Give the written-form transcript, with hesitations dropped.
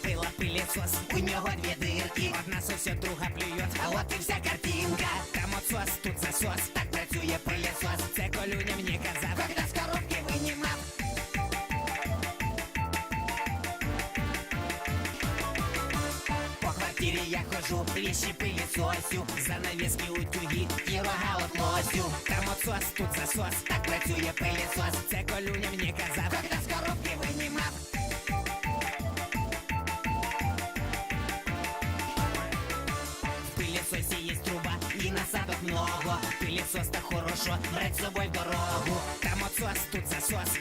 купила пилісос, у нього дві дирки, одна сосет, друга плює, а от і вся картинка. Там отсос, тут засос, так працює пилісос. Це Колюня мені казав, когда з коробки винімав. По квартирі я хожу, вещи пилісосю, занавески, утюги і рога от лосю. Там отсос, тут засос, так працює пилісос. Це Колюня мені казав, когда з коробки винімав. В пилісосі є труба і насадок много. Пилісос так хорошо брать з собою в дорогу. Там отсос, тут засос,